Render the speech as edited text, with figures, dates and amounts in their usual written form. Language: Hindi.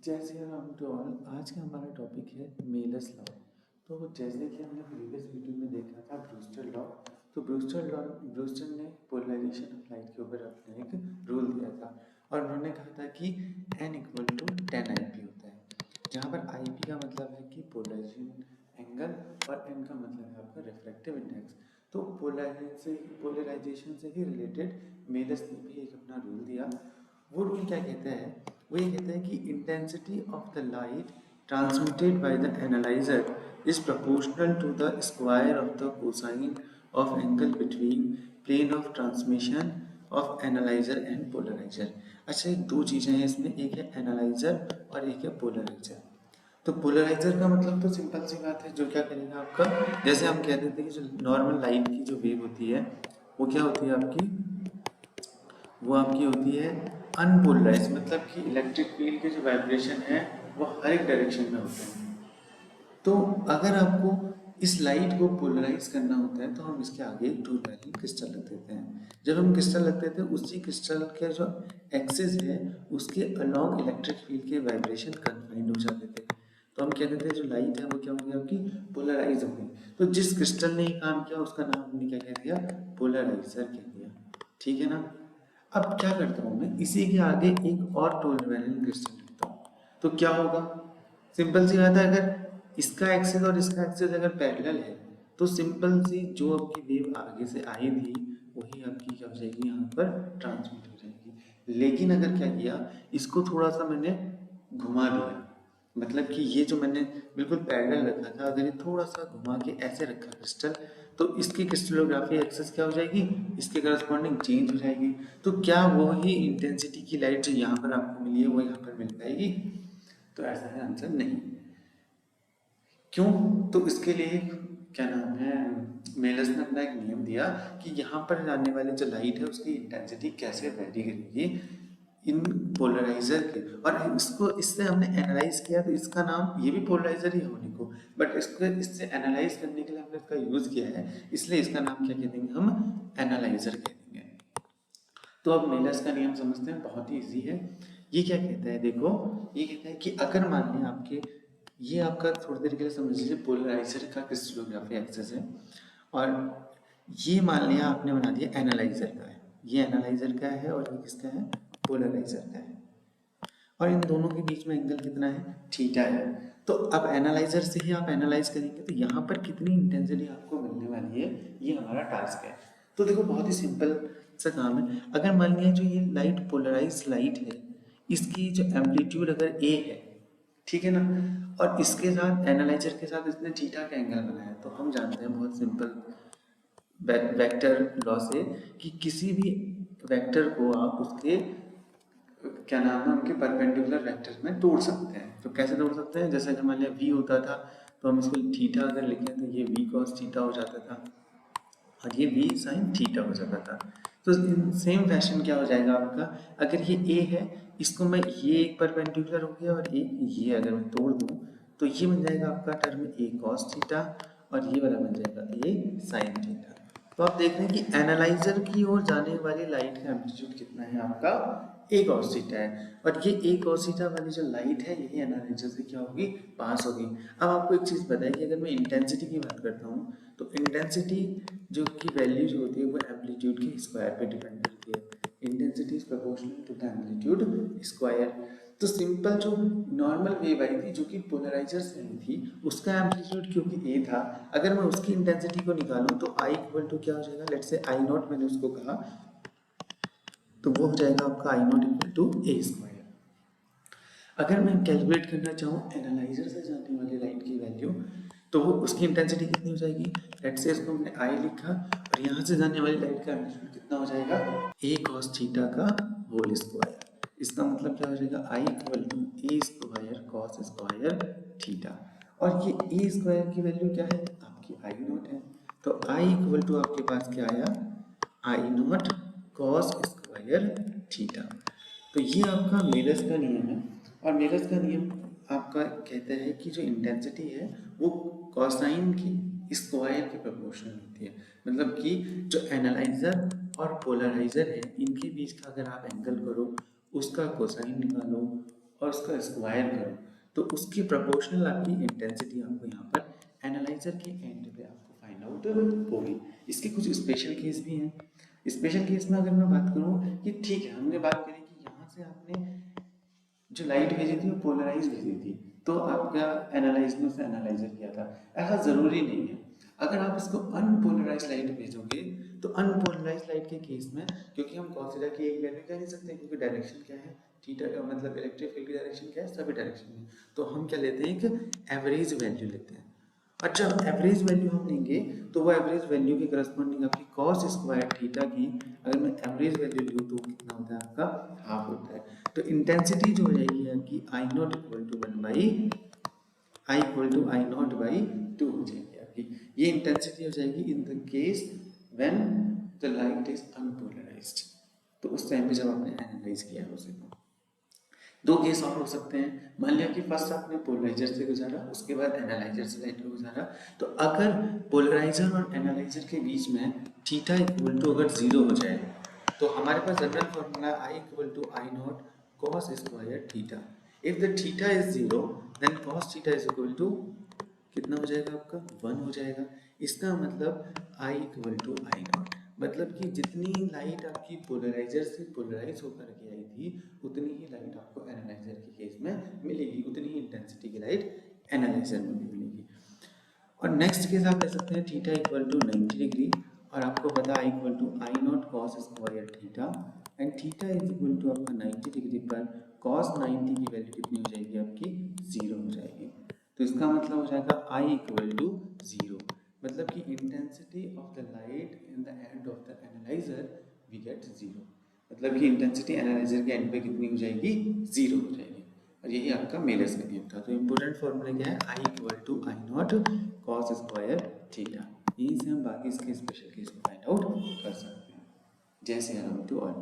जैसे हम तो आज का हमारा टॉपिक है मेलस लॉ। तो जैसे कि हमने प्रीवियस वीडियो में देखा था ब्रूस्टर लॉ। तो ब्रूस्टर ने पोलराइजेशन ऑफ लाइट के ऊपर अपने एक रूल दिया था और उन्होंने कहा था कि n इक्वल टू 10 IP होता है, जहाँ पर IP का मतलब है कि पोलराइजेशन एंगल और n का मतलब है आपका रिफ्रैक्टिव इंडेक्स। तो पोलराइजेशन से ही रिलेटेड मेलस ने भी एक अपना रूल दिया। वो रूल क्या कहता है? वो ये कहता है कि intensity of the light transmitted by the analyser is proportional to the square of the cosine of angle between plane of transmission of analyser and polariser. अच्छा, एक दो चीज़ें हैं इसमें, एक है एनालाइजर और एक है पोलराइजर। तो पोलराइजर का मतलब तो सिंपल सी बात है, जो क्या करेगा आपका, जैसे हम कहते थे कि जो नॉर्मल लाइट की जो वेव होती है वो क्या होती है आपकी, वो आपकी होती है अनपोलराइज, मतलब कि इलेक्ट्रिक फील्ड के जो वाइब्रेशन है वो हर एक डायरेक्शन में होते हैं। तो अगर आपको इस लाइट को पोलराइज करना होता है तो हम इसके आगे एक टू वैल्यू क्रिस्टल रख देते हैं। जब हम क्रिस्टल रख देते हैं उसी क्रिस्टल के जो एक्सिस है उसके अलोंग इलेक्ट्रिक फील्ड के वाइब्रेशन कन्फाइंड हो जाते थे। तो हम क्या कहते हैं, जो लाइट है वो क्या होगी आपकी, पोलराइज हो गई। तो जिस क्रिस्टल ने ये काम किया उसका नाम हमने क्या कह दिया, पोलराइजर कह दिया। ठीक है ना। अब क्या करता हूँ मैं, इसी के आगे एक और टोलवेलेंट क्रिस्टल लिखता हूँ। तो क्या होगा, सिंपल सी बात है, अगर इसका एक्सिस और इसका एक्सिस अगर पैरेलल है तो सिंपल सी जो आपकी वेव आगे से आई थी वही आपकी क्या हो जाएगी, यहाँ पर ट्रांसमिट हो जाएगी। लेकिन अगर क्या किया, इसको थोड़ा सा मैंने घुमा दिया, मतलब कि ये जो मैंने बिल्कुल पैरेलल रखा था, अगर ये थोड़ा सा घुमा के ऐसे रखा क्रिस्टल, तो इसकी क्रिस्टलोग्राफी एक्सेस क्या हो जाएगी, इसके करस्पॉन्डिंग चेंज हो जाएगी। तो क्या वो ही इंटेंसिटी की लाइट जो यहाँ पर आपको मिली है वो यहाँ पर मिल पाएगी? तो ऐसा है आंसर, नहीं। क्यों? तो इसके लिए क्या नाम है, मेलस ने अपना एक नियम दिया कि यहाँ पर जाने वाली जो लाइट है उसकी इंटेंसिटी कैसे वेरी करेगी इन पोलराइजर के। और इसको इससे हमने एनालाइज किया तो इसका नाम, ये भी पोलराइजर ही होने को, बट इसको इससे एनालाइज करने के लिए हमने इसका यूज किया है, इसलिए इसका नाम क्या कह देंगे हम, एनालाइजर कह देंगे। तो अब मेलस का नियम समझते हैं, बहुत ही इजी है। ये क्या कहता है, देखो, ये कहता है कि अगर मान लें आपके, ये आपका थोड़ी देर के लिए समझ लीजिए पोलराइजर का क्रिस्टलोग्राफी एक्सेस है, और ये मान लिया आपने बना दिया एनालाइजर का है, ये एनालाइजर का है और ये किसका है, पोलराइजर का है। और इन दोनों के बीच में एंगल कितना है, थीटा है। तो अब एनालाइजर से ही आप एनालाइज करेंगे तो यहाँ पर कितनी इंटेंसिटी आपको मिलने वाली है, ये हमारा टास्क है। तो देखो बहुत ही सिंपल सा काम है। अगर मान लिया जो ये लाइट पोलराइज लाइट है, इसकी जो एम्पलीट्यूड अगर ए है, ठीक है ना, और इसके साथ एनालाइजर के साथ इसने थीटा का एंगल बनाया, तो हम जानते हैं बहुत सिंपल वेक्टर लॉ से कि किसी भी वेक्टर को आप उसके क्या नाम है, उनके परपेंडिकुलर वेक्टर में तोड़ सकते हैं। तो कैसे तोड़ सकते हैं, जैसे अगर मान लिया v होता था तो हम इसको थीटा अगर लिखें तो ये v cos थीटा हो जाता था और ये v sin थीटा हो जाता था। तो सेम फैशन क्या हो जाएगा आपका, अगर ये a है, इसको मैं, ये एक परपेंडिकुलर हो गया और एक ये अगर मैं तोड़ दूँ तो ये बन जाएगा आपका टर्म a cos थीटा और ये वाला बन जाएगा a sin थीटा। तो आप देख रहे हैं कि एनालाइजर की ओर जाने वाली लाइट का एम्पलीट्यूड कितना है आपका, ए cos थीटा है, और ये ए cos थीटा वाली जो लाइट है यही एनालाइजर से क्या होगी, पास होगी। अब आपको एक चीज़ पता है कि अगर मैं इंटेंसिटी की बात करता हूँ तो इंटेंसिटी जो की वैल्यू जो होती है वो एम्पलीट्यूड के स्क्वायर पे डिपेंड करती है। Intensity is proportional to the amplitude square. तो सिंपल जो नॉर्मल वेव आई थी जो कि पोलराइजर से आई थी, उसका एम्पलीट्यूड क्योंकि ए था, अगर मैं उसकी इंटेंसिटी को निकालूं तो आई इक्वल टू क्या हो जाएगा, लेट्स से आई नॉट मैंने उसको कहा, तो वो हो जाएगा आपका I naught equal to a square. अगर मैं कैलकुलेट करना चाहूँ एनालाइजर से जाने वाली लाइट की वैल्यू, तो वो उसकी इंटेंसिटी कितनी हो जाएगी, लेट्स से इसको हमने आई लिखा और यहाँ से जाने वाली लाइट का एम्पलीट्यूड कितना हो जाएगा, ए cos थीटा का होल स्क्वायर। इसका मतलब क्या हो जाएगा, I equal to a square cos square theta. और ये ए स्क्वायर की वैल्यू क्या है, आपकी आई नॉट है। तो आई इक्वल टू आपके पास क्या आया, आई नॉट कॉस स्क्वायर थीटा। तो ये आपका मेलस का नियम है, और मेलस का नियम आपका कहता है कि जो इंटेंसिटी है वो कोसाइन की स्क्वायर के प्रोपोर्शनल होती है। मतलब कि जो एनालाइजर और पोलराइजर है इनके बीच का अगर आप एंगल करो उसका कोसाइन निकालो और उसका स्क्वायर करो तो उसकी प्रोपोर्शनल आपकी इंटेंसिटी आपको यहाँ पर एनालाइजर के एंड पे आपको फाइंड आउट होगी। इसके कुछ स्पेशल केस भी हैं। स्पेशल केस में अगर मैं बात करूँ कि ठीक है, हमने बात करी कि यहाँ से आपने जो लाइट भेजी थी वो पोलराइज भेजी थी, तो आपका एनालाइज ने उसे एनालाइजर किया था। ऐसा ज़रूरी नहीं है। अगर आप इसको अनपोलराइज लाइट भेजोगे तो अनपोलराइज लाइट के केस में, क्योंकि हम कॉस थीटा की एक वैल्यू कह नहीं सकते, क्योंकि डायरेक्शन क्या है, थीटा का मतलब इलेक्ट्रिक फील्ड की डायरेक्शन क्या है, सभी डायरेक्शन में, तो हम क्या लेते हैं, एक एवरेज वैल्यू लेते हैं। और जब एवरेज वैल्यू हम लेंगे तो वो एवरेज वैल्यू के करस्पॉन्डिंग आपकी कॉस स्क्वायर थीटा की अगर मैं एवरेज वैल्यू लूँ तो कितना होता है, आपका हाफ होता है। तो इंटेंसिटी जो हो जाएगी आपकी I naught equal to 1 by I equal to I naught by 2 हो जाएगी आपकी। ये इंटेंसिटी हो जाएगी in the case when the light is unpolarised. तो उस टाइम पे जब आपने एनालाइज किया है उसे। दो केस और हो सकते हैं। मान लिया कि फर्स्ट आपने पोलराइजर से गुजारा, उसके बाद एनालाइजर से लाइट को गुजारा। तो अगर पोलराइजर और एनालाइजर के बीच में थीटा इक्वल टू अगर 0 हो जाए तो हमारे पास general formula I equal to I naught cos square theta. If the theta is 0 then cos theta is equal to कितना हो जाएगा, आपका 1 हो जाएगा। इसका मतलब I equal to I naught, मतलब कि जितनी लाइट आपकी पोलराइजर से पोलराइज होकर के आई थी उतनी ही लाइट आपको एनालाइजर के केस में मिलेगी, उतनी ही इंटेंसिटी की लाइट एनालाइजर में भी मिलेगी। और नेक्स्ट केस आप ले सकते हैं थीटा इक्वल टू 90 डिग्री और आपको पता I equal to I naught cos square theta and theta is equal to आपका 90 डिग्री पर कॉस 90 की वैल्यू कितनी हो जाएगी, आपकी 0 हो जाएगी। तो इसका मतलब हो जाएगा आई इक्वल टू 0, मतलब कि intensity of the light in the end of the analyser we get 0, मतलब कि इंटेंसिटी एनालाइजर के एंड पे कितनी हो जाएगी, 0 हो जाएगी। और यही आपका मेलर्स का नियम था। तो इम्पोर्टेंट फॉर्मूला क्या है, I equal to I naught cos square theta. यहीं से हम बाकी इसके स्पेशल केस को फाइंड आउट कर सकते हैं। जय श्री राम टू ऑल।